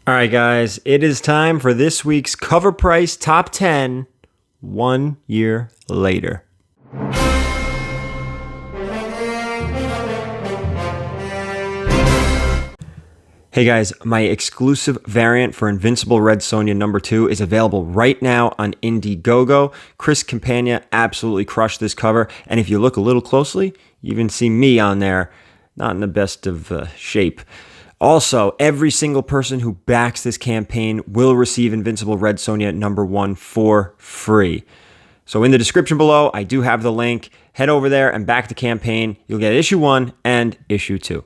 All right, guys, it is time for this week's Cover Price Top 10 1 year later. Hey guys, my exclusive variant for Invincible Red Sonja number 2 is available right now on Indiegogo. Chris Campagna absolutely crushed this cover, and if you look a little closely, you even see me on there, not in the best of shape. Also, every single person who backs this campaign will receive Invincible Red Sonja number 1 for free. So in the description below, I do have the link. Head over there and back the campaign. You'll get issue 1 and issue 2.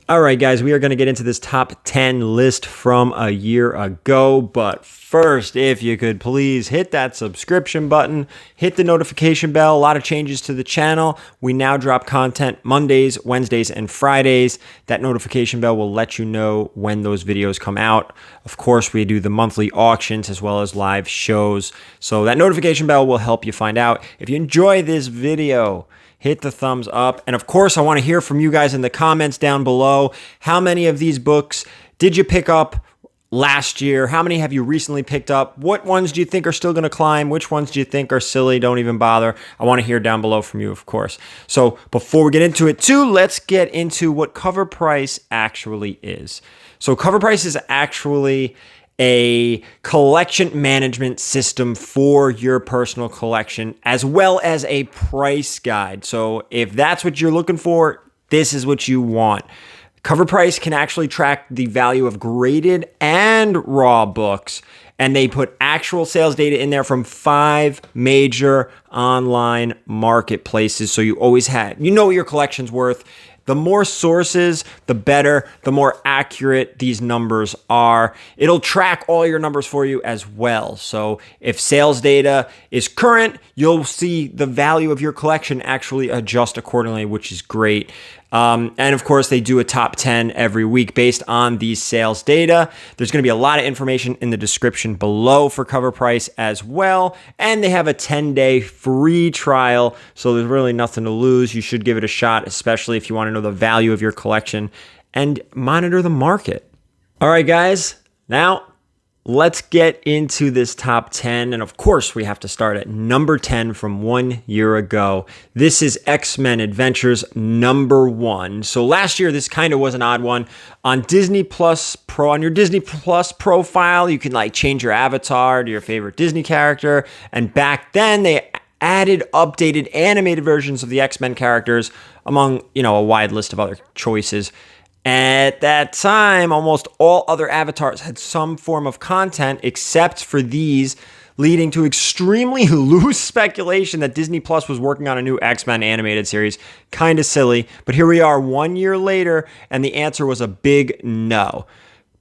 All right, guys, we are going to get into this top 10 list from a year ago. But first, if you could please hit that subscription button, hit the notification bell. A lot of changes to the channel. We now drop content Mondays, Wednesdays, and Fridays. That notification bell will let you know when those videos come out. Of course, we do the monthly auctions as well as live shows. So that notification bell will help you find out. If you enjoy this video, hit the thumbs up. And of course, I want to hear from you guys in the comments down below. How many of these books did you pick up last year? How many have you recently picked up? What ones do you think are still going to climb? Which ones do you think are silly? Don't even bother. I want to hear down below from you, of course. So before we get into it too, let's get into what Cover Price actually is. So Cover Price is actually a collection management system for your personal collection, as well as a price guide. So if that's what you're looking for, this is what you want. Cover Price can actually track the value of graded and raw books, and they put actual sales data in there from 5 major online marketplaces. So you always you know what your collection's worth. The more sources, the better, the more accurate these numbers are. It'll track all your numbers for you as well. So if sales data is current, you'll see the value of your collection actually adjust accordingly, which is great. And of course, they do a top 10 every week based on these sales data. There's going to be a lot of information in the description below for Cover Price as well. And they have a 10-day free trial, so there's really nothing to lose. You should give it a shot, especially if you want to know the value of your collection and monitor the market. All right, guys, now let's get into this top 10. And of course, we have to start at number 10 from 1 year ago. This is X-Men Adventures number 1. So last year, this kind of was an odd one. On Disney Plus Pro, on your Disney Plus profile, you can like change your avatar to your favorite Disney character. And back then, they added updated animated versions of the X-Men characters among, a wide list of other choices. At that time, almost all other avatars had some form of content except for these, leading to extremely loose speculation that Disney Plus was working on a new X-Men animated series. Kind of silly, but here we are 1 year later, and the answer was a big no.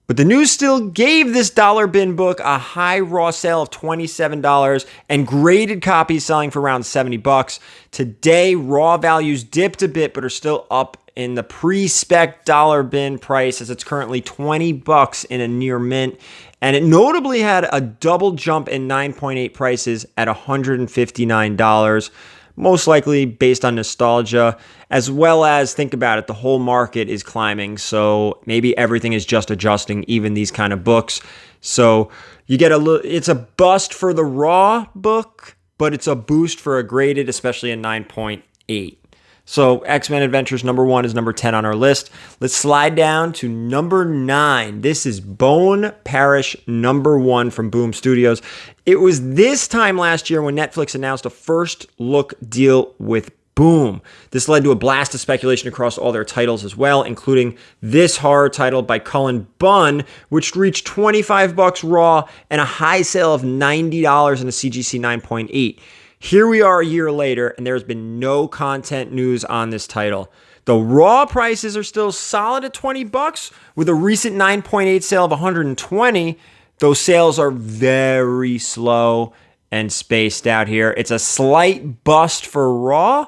But the news still gave this dollar bin book a high raw sale of $27 and graded copies selling for around $70. Today, raw values dipped a bit, but are still up in the pre-spec dollar bin price, as it's currently $20 in a near mint. And it notably had a double jump in 9.8 prices at $159, most likely based on nostalgia, as well as, think about it, the whole market is climbing. So maybe everything is just adjusting, even these kind of books. So you get it's a bust for the raw book, but it's a boost for a graded, especially a 9.8. So X-Men Adventures number 1 is number 10 on our list. Let's slide down to number 9. This is PARISH number 1 from Boom Studios. It was this time last year when Netflix announced a first look deal with Boom. This led to a blast of speculation across all their titles as well, including this horror title by Cullen Bunn, which reached $25 raw and a high sale of $90 in a CGC 9.8. Here we are a year later, and there's been no content news on this title. The raw prices are still solid at $20, with a recent 9.8 sale of $120. Those sales are very slow and spaced out here. It's a slight bust for raw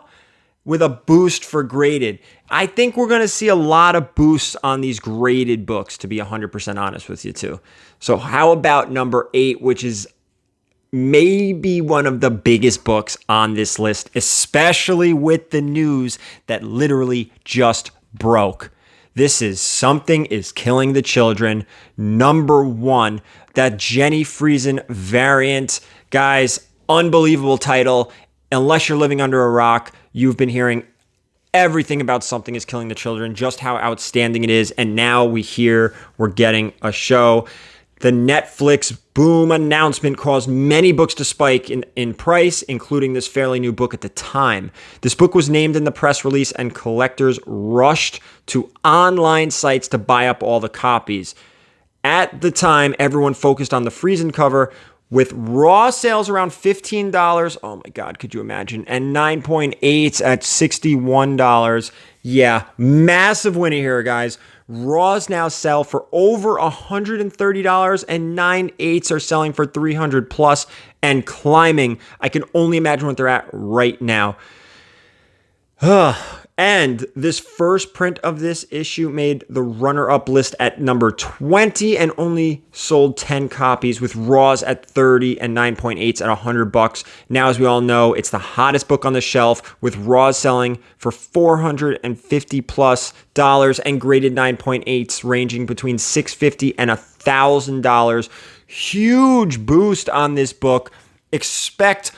with a boost for graded. I think we're going to see a lot of boosts on these graded books, to be 100% honest with you too. So how about number 8, which is maybe one of the biggest books on this list, especially with the news that literally just broke. This is Something is Killing the Children, #1. That Jenny Friesen variant. Guys, unbelievable title. Unless you're living under a rock, you've been hearing everything about Something is Killing the Children, just how outstanding it is. And now we're getting a show. The Netflix boom announcement caused many books to spike in price, including this fairly new book at the time. This book was named in the press release, and collectors rushed to online sites to buy up all the copies. At the time, everyone focused on the FRISON cover, with raw sales around $15. Oh my God, could you imagine? And 9.8s at $61. Yeah, massive winner here, guys. Raws now sell for over $130, and 9.8s are selling for $300 plus and climbing. I can only imagine what they're at right now. And this first print of this issue made the runner-up list at number 20 and only sold 10 copies, with raws at 30 and 9.8s at $100. Now, as we all know, it's the hottest book on the shelf, with raws selling for $450 plus and graded 9.8s ranging between $650 and $1,000. Huge boost on this book. Expect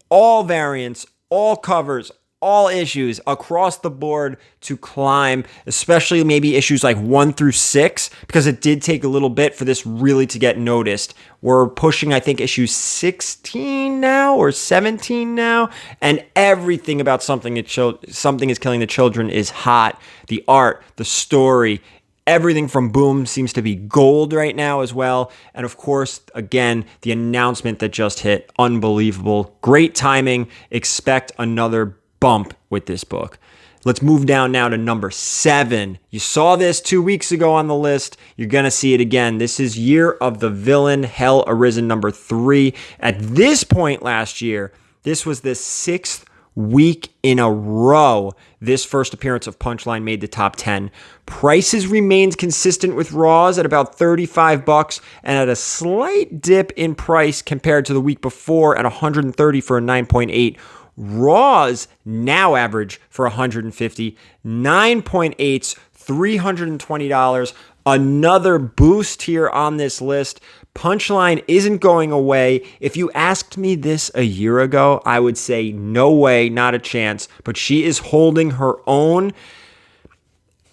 all variants, all covers, all issues across the board to climb, especially maybe issues like 1 through 6, because it did take a little bit for this really to get noticed. We're pushing, I think, issue 16 now or 17 now, and everything about Something is Killing the Children is hot. The art, the story, everything from Boom seems to be gold right now as well. And of course, again, the announcement that just hit, unbelievable. Great timing. Expect another bump with this book. Let's move down now to number 7. You saw this 2 weeks ago on the list. You're going to see it again. This is Year of the Villain, Hell Arisen, number 3. At this point last year, this was the 6th week in a row this first appearance of Punchline made the top 10. Prices remained consistent with raws at about $35 and at a slight dip in price compared to the week before at $130 for a 9.8. Raws now average for $150, 9.8s, $320. Another boost here on this list. Punchline isn't going away. If you asked me this a year ago, I would say no way, not a chance. But she is holding her own.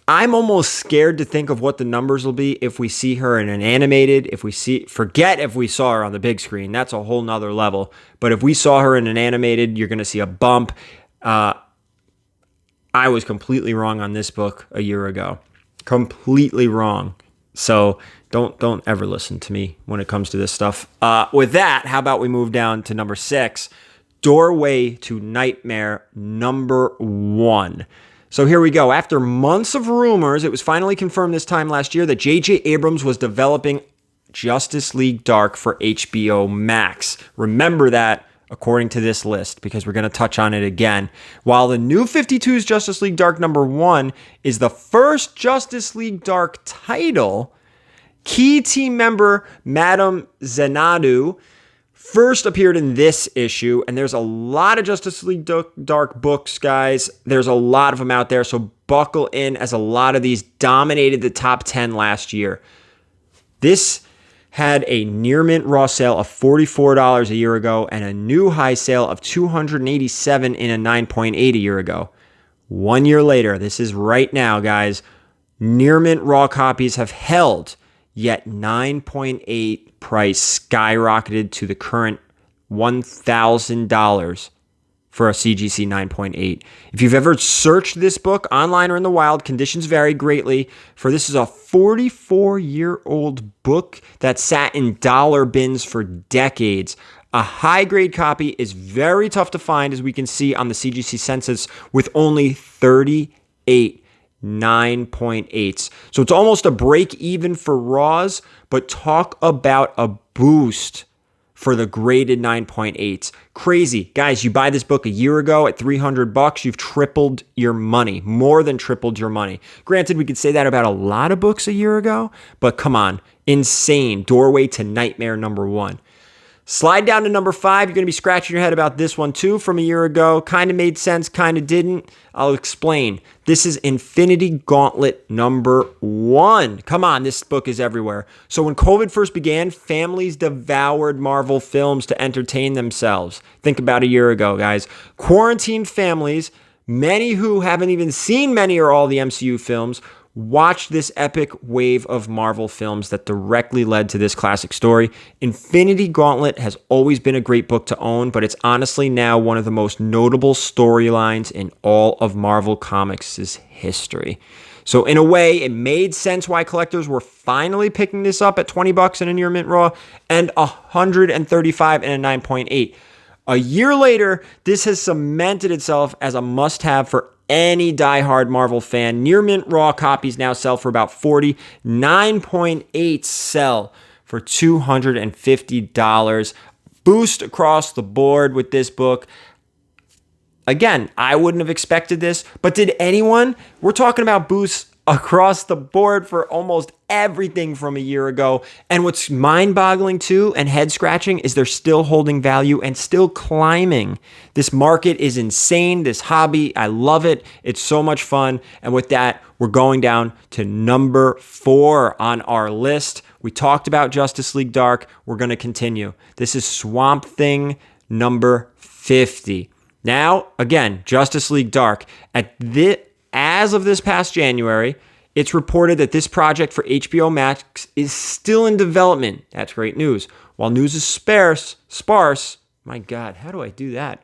I'm almost scared to think of what the numbers will be if we see her in an animated, forget if we saw her on the big screen. That's a whole nother level. But if we saw her in an animated, you're going to see a bump. I was completely wrong on this book a year ago. Completely wrong. So don't ever listen to me when it comes to this stuff. With that, how about we move down to number 6, Doorway to Nightmare, number 1. So here we go. After months of rumors, it was finally confirmed this time last year that J.J. Abrams was developing Justice League Dark for HBO Max. Remember that, according to this list, because we're going to touch on it again. While the New 52's Justice League Dark number 1 is the first Justice League Dark title, key team member Madame Xanadu first appeared in this issue, and there's a lot of Justice League Dark books, guys. There's a lot of them out there, so buckle in, as a lot of these dominated the top 10 last year. This had a near mint raw sale of $44 a year ago and a new high sale of $287 in a 9.8 a year ago. 1 year later, this is right now, guys, near mint raw copies have held, yet 9.8 price skyrocketed to the current $1,000 for a CGC 9.8. If you've ever searched this book online or in the wild, conditions vary greatly, for this is a 44-year-old book that sat in dollar bins for decades. A high-grade copy is very tough to find, as we can see on the CGC census, with only 38 9.8s. So it's almost a break even for raws, but talk about a boost for the graded 9.8s. Crazy. Guys, you buy this book a year ago at $300, you've tripled your money, more than tripled your money. Granted, we could say that about a lot of books a year ago, but come on, insane. Doorway to Nightmare number 1. Slide down to number 5. You're going to be scratching your head about this one too from a year ago. Kind of made sense, kind of didn't. I'll explain. This is Infinity Gauntlet number 1. Come on, this book is everywhere. So when COVID first began, families devoured Marvel films to entertain themselves. Think about a year ago, guys. Quarantined families, many who haven't even seen many or all the MCU films, watched this epic wave of Marvel films that directly led to this classic story. Infinity Gauntlet has always been a great book to own, but it's honestly now one of the most notable storylines in all of Marvel Comics' history. So in a way, it made sense why collectors were finally picking this up at $20 in a near mint raw and $135 in a 9.8. A year later, this has cemented itself as a must-have for any diehard Marvel fan. Near mint raw copies now sell for about $40. 9.8 sell for $250. Boost across the board with this book. Again, I wouldn't have expected this, but did anyone? We're talking about boosts across the board for almost everything from a year ago. And what's mind-boggling too and head-scratching is they're still holding value and still climbing. This market is insane. This hobby, I love it. It's so much fun. And with that, we're going down to number 4 on our list. We talked about Justice League Dark. We're going to continue. This is Swamp Thing number 50. Now, again, Justice League Dark. As of this past January, it's reported that this project for HBO Max is still in development. That's great news. While news is sparse, my God, how do I do that?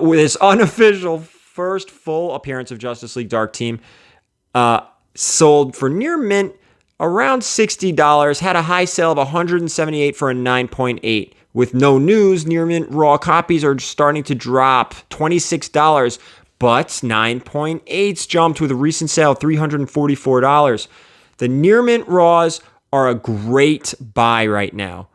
With this unofficial first full appearance of Justice League Dark team, sold for near mint around $60, had a high sale of $178 for a 9.8. With no news, near mint raw copies are starting to drop $26. But 9.8s jumped with a recent sale of $344. The near mint raws are a great buy right now.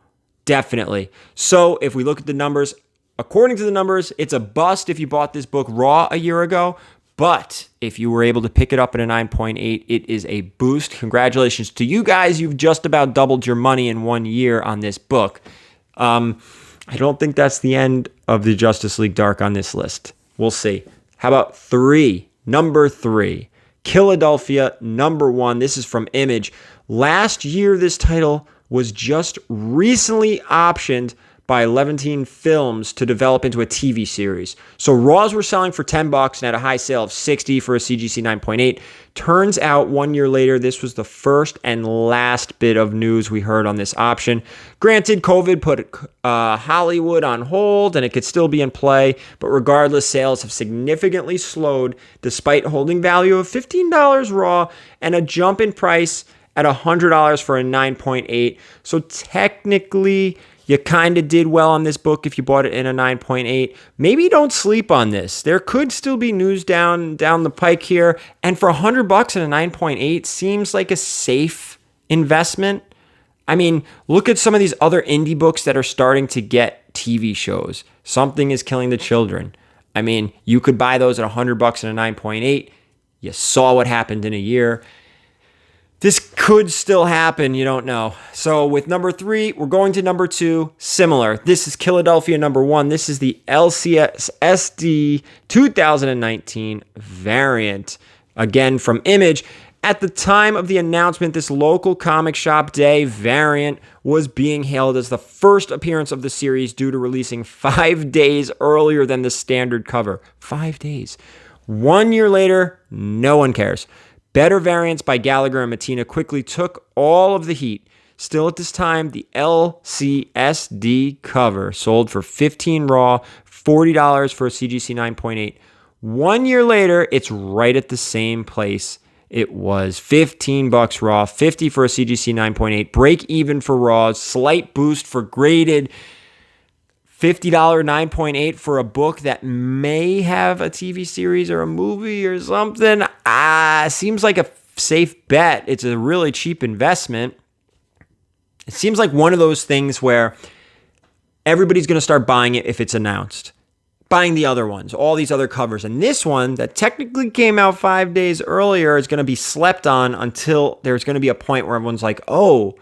Definitely. So if we look at the numbers, according to the numbers, it's a bust if you bought this book raw a year ago. But if you were able to pick it up at a 9.8, it is a boost. Congratulations to you guys. You've just about doubled your money in 1 year on this book. I don't think that's the end of the Justice League Dark on this list. We'll see. How about 3? Number 3. KILLADELPHIA, number 1. This is from Image. Last year, this title was just recently optioned by Levantine Films to develop into a TV series. So Raws were selling for $10 and had a high sale of $60 for a CGC 9.8. Turns out 1 year later, this was the first and last bit of news we heard on this option. Granted, COVID put Hollywood on hold and it could still be in play, but regardless, sales have significantly slowed despite holding value of $15 raw and a jump in price at $100 for a 9.8. So technically, you kind of did well on this book if you bought it in a 9.8. Maybe don't sleep on this. There could still be news down the pike here. And for $100 in a 9.8 seems like a safe investment. I mean, look at some of these other indie books that are starting to get TV shows. Something is Killing the Children. I mean, you could buy those at $100 in a 9.8. You saw what happened in a year. This could still happen. You don't know. So with number 3, we're going to number 2. Similar. This is KILLADELPHIA number 1. This is the LCSD 2019 variant. Again, from Image. At the time of the announcement, this local comic shop day variant was being hailed as the first appearance of the series due to releasing 5 days earlier than the standard cover. 5 days. 1 year later, no one cares. Better variants by Gallagher and Mattina quickly took all of the heat. Still at this time, the LCSD cover sold for $15 raw, $40 for a CGC 9.8. 1 year later, it's right at the same place. It was $15 raw, $50 for a CGC 9.8, break even for raws, slight boost for graded, $50 9.8 for a book that may have a TV series or a movie or something. Seems like a safe bet. It's a really cheap investment. It seems like one of those things where everybody's going to start buying it if it's announced. Buying the other ones, all these other covers. And this one that technically came out 5 days earlier is going to be slept on until there's going to be a point where everyone's like, oh,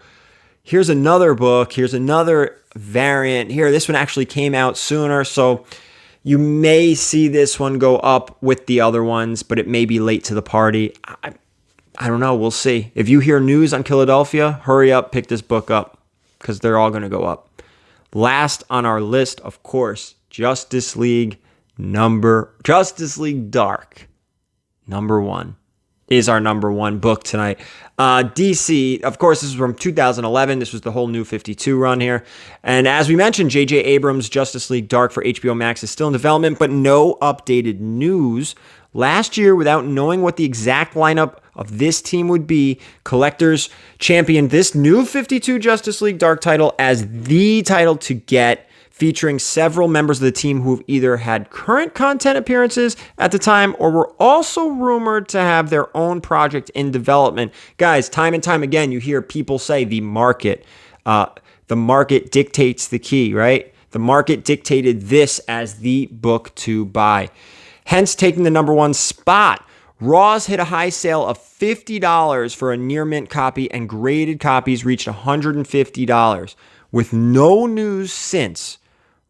here's another book. Here's another variant here. This one actually came out sooner, so you may see this one go up with the other ones, but it may be late to the party. I don't know. We'll see. If you hear news on Killadelphia, hurry up, pick this book up, because they're all going to go up. Last on our list, of course, Justice League Dark, number 1, is our number 1 book tonight. DC, of course, this is from 2011. This was the whole New 52 run here. And as we mentioned, J.J. Abrams' Justice League Dark for HBO Max is still in development, but no updated news. Last year, without knowing what the exact lineup of this team would be, Collectors championed this New 52 Justice League Dark title as the title to get, featuring several members of the team who've either had current content appearances at the time or were also rumored to have their own project in development. Guys, time and time again, you hear people say the market dictates the key, right? The market dictated this as the book to buy, hence taking the number 1 spot. Raws hit a high sale of $50 for a near mint copy, and graded copies reached $150. With no news since,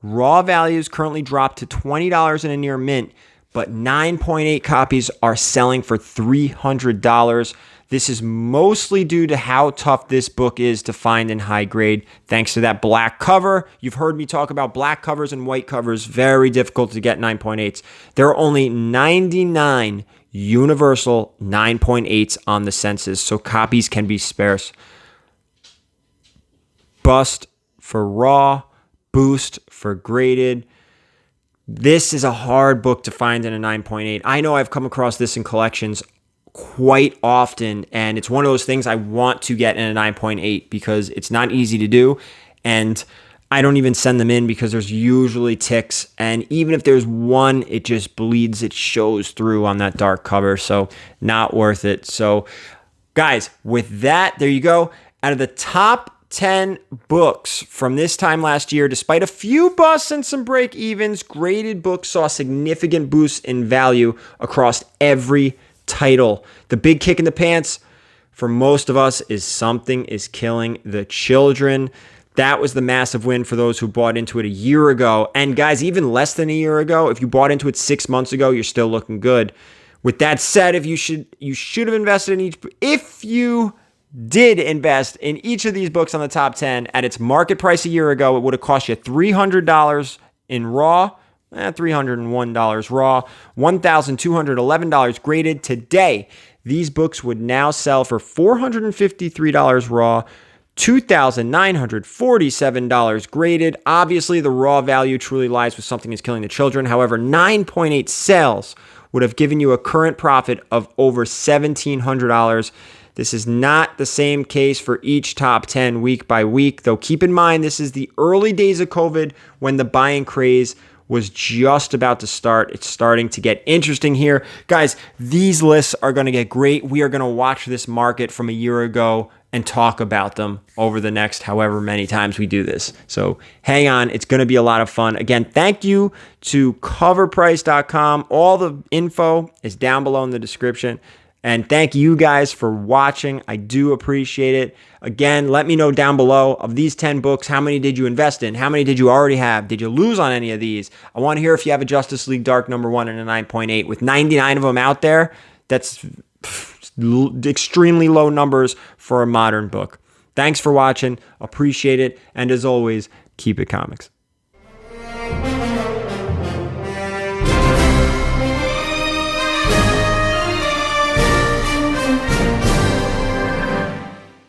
Raw values currently dropped to $20 in a near mint, but 9.8 copies are selling for $300. This is mostly due to how tough this book is to find in high grade, thanks to that black cover. You've heard me talk about black covers and white covers, very difficult to get 9.8s. There are only 99 universal 9.8s on the census, so copies can be sparse. Bust for Raw, boost for graded. This is a hard book to find in a 9.8. I know I've come across this in collections quite often, and it's one of those things I want to get in a 9.8 because it's not easy to do, and I don't even send them in because there's usually ticks, and even if there's one, it just bleeds, it shows through on that dark cover, so not worth it. So guys, with that, there you go. Out of the top 10 books from this time last year, despite a few busts and some break evens, graded books saw significant boosts in value across every title. The big kick in the pants for most of us is Something is Killing the Children. That was the massive win for those who bought into it a year ago. And guys, even less than a year ago, if you bought into it 6 months ago, you're still looking good. With that said, you should have invested in each. If you did invest in each of these books on the top 10 at its market price a year ago, it would have cost you $300 in raw, $301 raw, $1,211 graded. Today, these books would now sell for $453 raw, $2,947 graded. Obviously, the raw value truly lies with Something is Killing the Children. However, 9.8 sales would have given you a current profit of over $1,700. This is not the same case for each top 10 week by week, though keep in mind this is the early days of COVID when the buying craze was just about to start. It's starting to get interesting here. Guys, these lists are going to get great. We are going to watch this market from a year ago and talk about them over the next however many times we do this. So hang on. It's going to be a lot of fun. Again, thank you to Covrprice.com. All the info is down below in the description. And thank you guys for watching. I do appreciate it. Again, let me know down below, of these 10 books, how many did you invest in? How many did you already have? Did you lose on any of these? I want to hear if you have a Justice League Dark number 1 and a 9.8. With 99 of them out there, that's extremely low numbers for a modern book. Thanks for watching. Appreciate it. And as always, keep it comics.